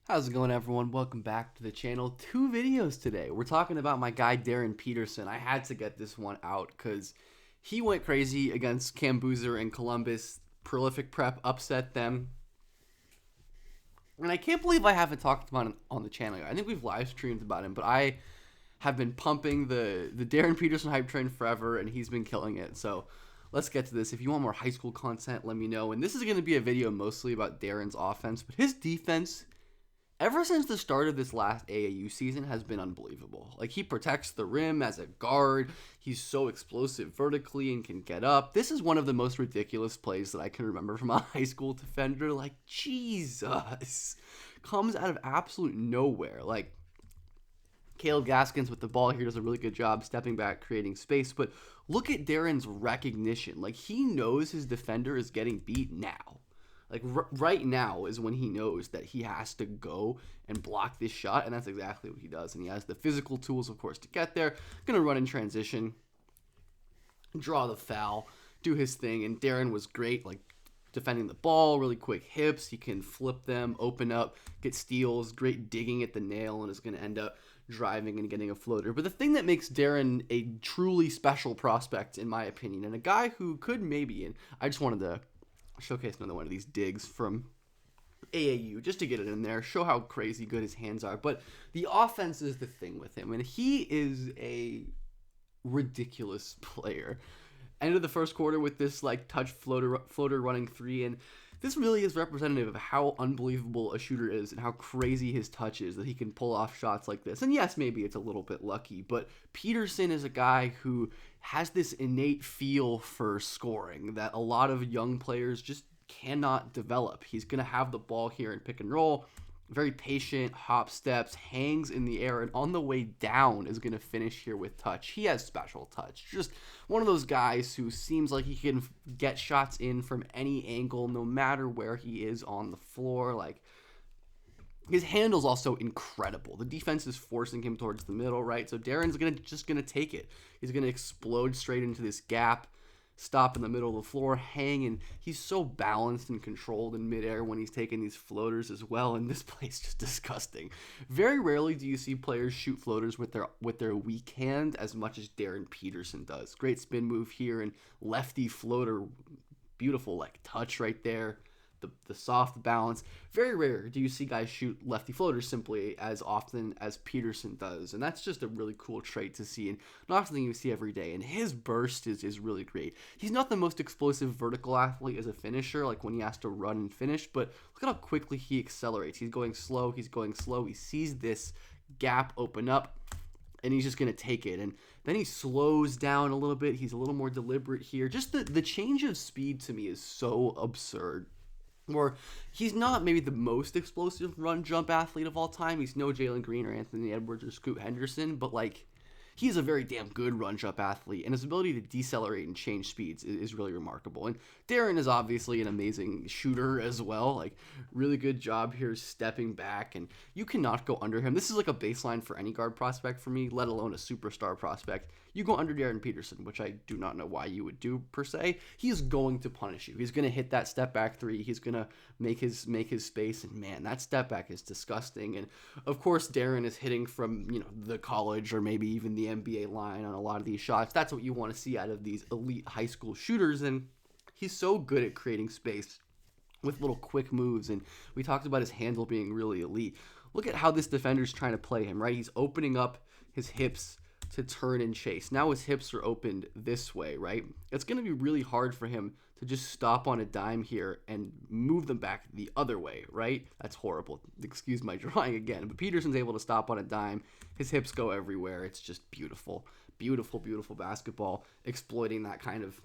How's it going, everyone? Welcome back to the channel. Two videos today. We're talking about my guy Darren Peterson. I had to get this one out because he went crazy against Cam Boozer and Columbus. Prolific prep upset them, and I can't believe I haven't talked about him on the channel. I think we've live streamed about him, but I have been pumping the Darren Peterson hype train forever, and he's been killing it. So let's get to this. If you want more high school content, let me know. And this is going to be a video mostly about Darren's offense, but his defense ever since the start of this last AAU season has been unbelievable. Like, he protects the rim as a guard. He's so explosive vertically and can get up. This is one of the most ridiculous plays that I can remember from a high school defender. Like, Jesus. Comes out of absolute nowhere. Like, Caleb Gaskins with the ball here does a really good job stepping back, creating space. But look at Darren's recognition. Like, he knows his defender is getting beat now. Like, right now is when he knows that he has to go and block this shot, and that's exactly what he does. And he has the physical tools, of course, to get there. Going to run in transition, draw the foul, do his thing. And Darren was great, like, defending the ball, really quick hips. He can flip them, open up, get steals, great digging at the nail, and is going to end up driving and getting a floater. But the thing that makes Darren a truly special prospect, in my opinion, and a guy who could maybe, and I just wanted to showcase another one of these digs from AAU just to get it in there, show how crazy good his hands are. But the offense is the thing with him, and he is a ridiculous player. End of the first quarter with this like touch floater running three, and this really is representative of how unbelievable a shooter is and how crazy his touch is, that he can pull off shots like this. And yes, maybe it's a little bit lucky, but Peterson is a guy who has this innate feel for scoring that a lot of young players just cannot develop. He's going to have the ball here in pick and roll, very patient, hop steps, hangs in the air, and on the way down is going to finish here with touch. He has special touch. Just one of those guys who seems like he can get shots in from any angle, no matter where he is on the floor. Like, his handle's also incredible. The defense is forcing him towards the middle, right? So Darren's just gonna take it. He's gonna explode straight into this gap, stop in the middle of the floor, hang, and he's so balanced and controlled in midair when he's taking these floaters as well. And this play's just disgusting. Very rarely do you see players shoot floaters with their weak hand as much as Darren Peterson does. Great spin move here and lefty floater, beautiful like touch right there. The soft balance. Very rare do you see guys shoot lefty floaters simply as often as Peterson does, and that's just a really cool trait to see, and not something you see every day. And his burst is really great. He's not the most explosive vertical athlete as a finisher, like when he has to run and finish, but look at how quickly he accelerates. He's going slow, he sees this gap open up, and he's just going to take it. And then he slows down a little bit. He's a little more deliberate here. Just the change of speed to me is so absurd. Or he's not maybe the most explosive run jump athlete of all time. He's no Jalen Green or Anthony Edwards or Scoot Henderson, but like, he's a very damn good run jump athlete, and his ability to decelerate and change speeds is really remarkable. And Darren is obviously an amazing shooter as well. Like, really good job here stepping back, and you cannot go under him. This is like a baseline for any guard prospect for me, let alone a superstar prospect. You go under Darren Peterson, which I do not know why you would do per se. He is going to punish you. He's going to hit that step back three. He's going to make his space, and man, that step back is disgusting. And of course, Darren is hitting from, the college or maybe even the NBA line on a lot of these shots. That's what you want to see out of these elite high school shooters, and he's so good at creating space with little quick moves. And we talked about his handle being really elite. Look at how this defender's trying to play him, right? He's opening up his hips to turn and chase. Now his hips are opened this way, right? It's going to be really hard for him to just stop on a dime here and move them back the other way, right? That's horrible. Excuse my drawing again. But Peterson's able to stop on a dime. His hips go everywhere. It's just beautiful. Beautiful, beautiful basketball, exploiting that kind of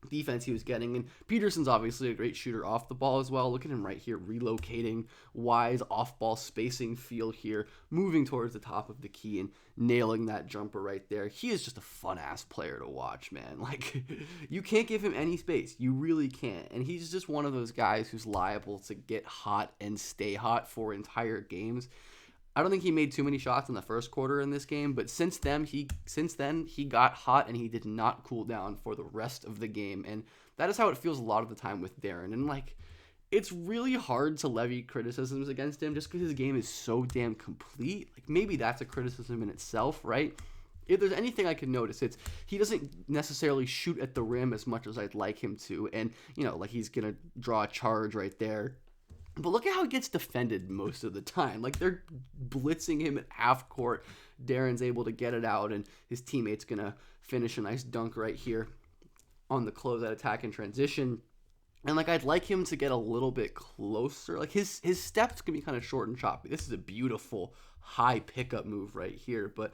defense he was getting. And Peterson's obviously a great shooter off the ball as well. Look at him right here, relocating, wise off-ball spacing feel here, moving towards the top of the key and nailing that jumper right there. He is just a fun-ass player to watch, man. Like, you can't give him any space. You really can't. And he's just one of those guys who's liable to get hot and stay hot for entire games. I don't think he made too many shots in the first quarter in this game, but since then he got hot and he did not cool down for the rest of the game, and that is how it feels a lot of the time with Darren. And like, it's really hard to levy criticisms against him just because his game is so damn complete. Like, maybe that's a criticism in itself, right? If there's anything I can notice, it's he doesn't necessarily shoot at the rim as much as I'd like him to. And, like he's going to draw a charge right there. But look at how he gets defended most of the time. Like, they're blitzing him at half court. Darren's able to get it out, and his teammate's going to finish a nice dunk right here on the closeout attack and transition. And, like, I'd like him to get a little bit closer. Like, his steps can be kind of short and choppy. This is a beautiful high pickup move right here. But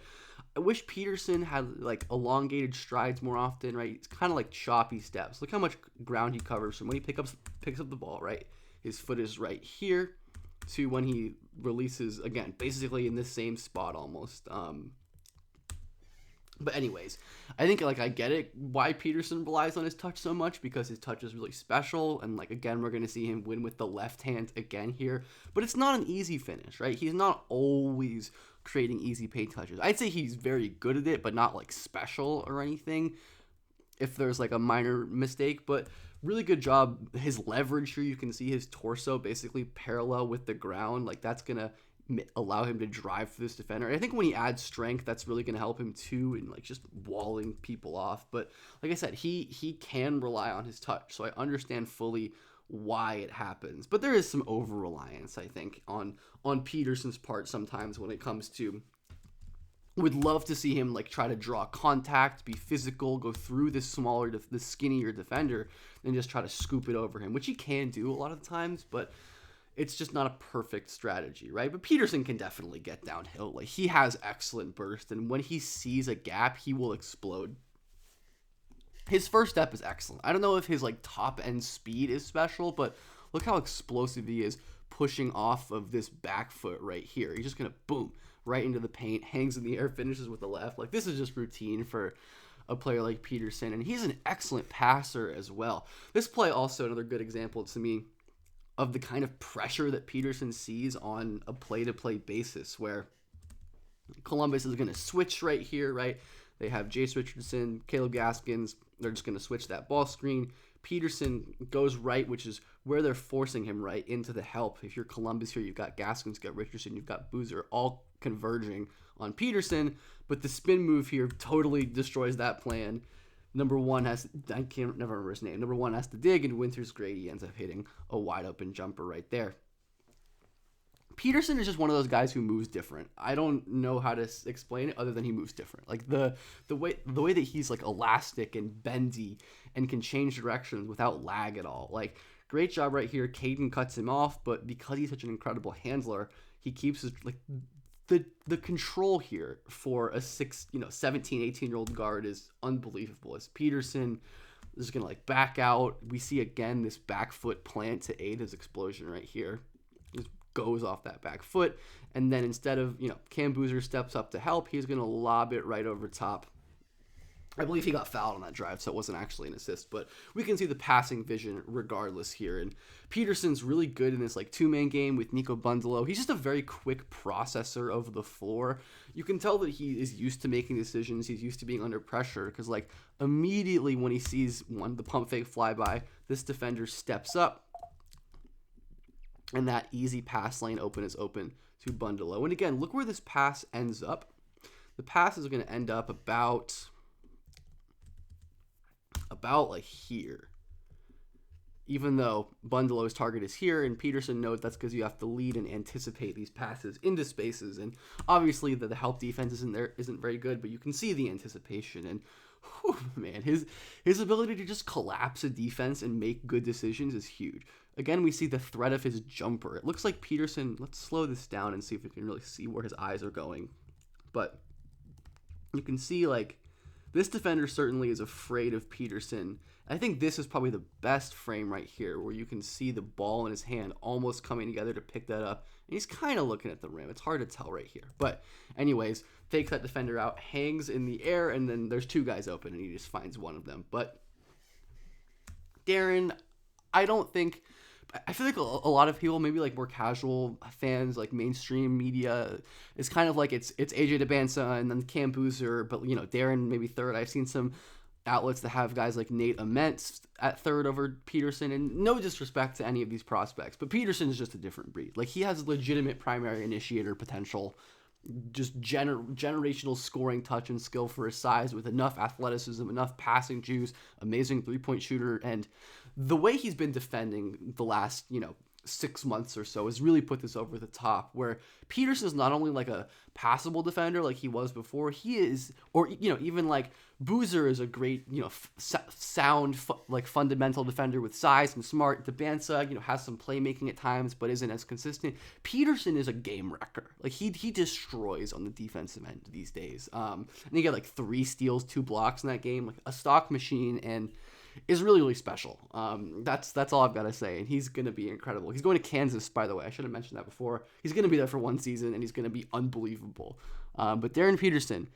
I wish Peterson had, like, elongated strides more often, right? It's kind of like choppy steps. Look how much ground he covers from when he picks up the ball, right? His foot is right here to when he releases, again, basically in the same spot almost. But anyways, I think, like, I get it why Peterson relies on his touch so much, because his touch is really special. And, like, again, we're going to see him win with the left hand again here. But it's not an easy finish, right? He's not always creating easy paint touches. I'd say he's very good at it, but not, like, special or anything if there's, like, a minor mistake. But really good job. His leverage here, you can see his torso basically parallel with the ground. Like, that's going to allow him to drive through this defender. And I think when he adds strength, that's really going to help him too in, like, just walling people off. But like I said, he can rely on his touch, so I understand fully why it happens. But there is some over reliance, I think, on Peterson's part sometimes when it comes to. Would love to see him, like, try to draw contact, be physical, go through this skinnier defender, and just try to scoop it over him, which he can do a lot of times, but it's just not a perfect strategy, right? But Peterson can definitely get downhill. Like, he has excellent burst, and when he sees a gap, he will explode. His first step is excellent. I don't know if his, like, top end speed is special, but look how explosive he is pushing off of this back foot right here. He's just gonna boom right into the paint, hangs in the air, finishes with the left. Like, this is just routine for a player like Peterson, and he's an excellent passer as well. This play also another good example to me of the kind of pressure that Peterson sees on a play-to-play basis, where Columbus is going to switch right here, right? They have Jace Richardson, Caleb Gaskins. They're just going to switch that ball screen. Peterson goes right, which is where they're forcing him right into the help. If you're Columbus here, you've got Gaskins, you've got Richardson, you've got Boozer, all converging on Peterson. But the spin move here totally destroys that plan. Number one has to dig, and Winters Grady ends up hitting a wide open jumper right there. Peterson is just one of those guys who moves different. I don't know how to explain it other than he moves different. Like, the way that he's, like, elastic and bendy and can change directions without lag at all. Like, great job right here. Caden cuts him off, but because he's such an incredible handler, he keeps his, like, the control here for a 17, 18-year-old guard is unbelievable. As Peterson is going to, like, back out, we see again this back foot plant to aid his explosion right here. Just goes off that back foot, and then instead of, Cam Boozer steps up to help, he's going to lob it right over top. I believe he got fouled on that drive, so it wasn't actually an assist, but we can see the passing vision regardless here. And Peterson's really good in this, like, two-man game with Nico Bundalo. He's just a very quick processor of the floor. You can tell that he is used to making decisions. He's used to being under pressure because, like, immediately when he sees the pump fake flyby, this defender steps up, and that easy pass lane is open to Bundalo. And again, look where this pass ends up. The pass is going to end up about like here, even though Bundalo's target is here, and Peterson knows that's because you have to lead and anticipate these passes into spaces. And obviously the help defense isn't very good, but you can see the anticipation. And man, his ability to just collapse a defense and make good decisions is huge. Again, we see the threat of his jumper. It looks like Peterson, let's slow this down and see if we can really see where his eyes are going. But you can see, like, this defender certainly is afraid of Peterson. I think this is probably the best frame right here, where you can see the ball in his hand almost coming together to pick that up. And he's kind of looking at the rim. It's hard to tell right here. But anyways, fakes that defender out, hangs in the air, and then there's two guys open, and he just finds one of them. But Darren, I feel like a lot of people, maybe like more casual fans, like mainstream media, is kind of like it's AJ DeBansa and then Cam Boozer, but Darren maybe third. I've seen some outlets that have guys like Nate Aments at third over Peterson, and no disrespect to any of these prospects, but Peterson is just a different breed. Like, he has legitimate primary initiator potential, just generational scoring touch and skill for his size, with enough athleticism, enough passing juice, amazing three-point shooter, and the way he's been defending the last, 6 months or so has really put this over the top, where Peterson is not only like a passable defender like he was before, he is, or, even like Boozer is a great, sound, like fundamental defender with size and smart. DeBansa, has some playmaking at times, but isn't as consistent. Peterson is a game wrecker. Like, he destroys on the defensive end these days. And he got like 3 steals, 2 blocks in that game, like a stock machine, and is really, really special. That's all I've got to say. And he's going to be incredible. He's going to Kansas, by the way. I should have mentioned that before. He's going to be there for 1 season, and he's going to be unbelievable. But Darren Peterson,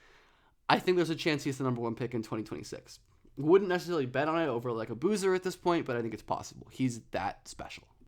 I think there's a chance he's the number 1 pick in 2026. Wouldn't necessarily bet on it over like a Boozer at this point, but I think it's possible. He's that special.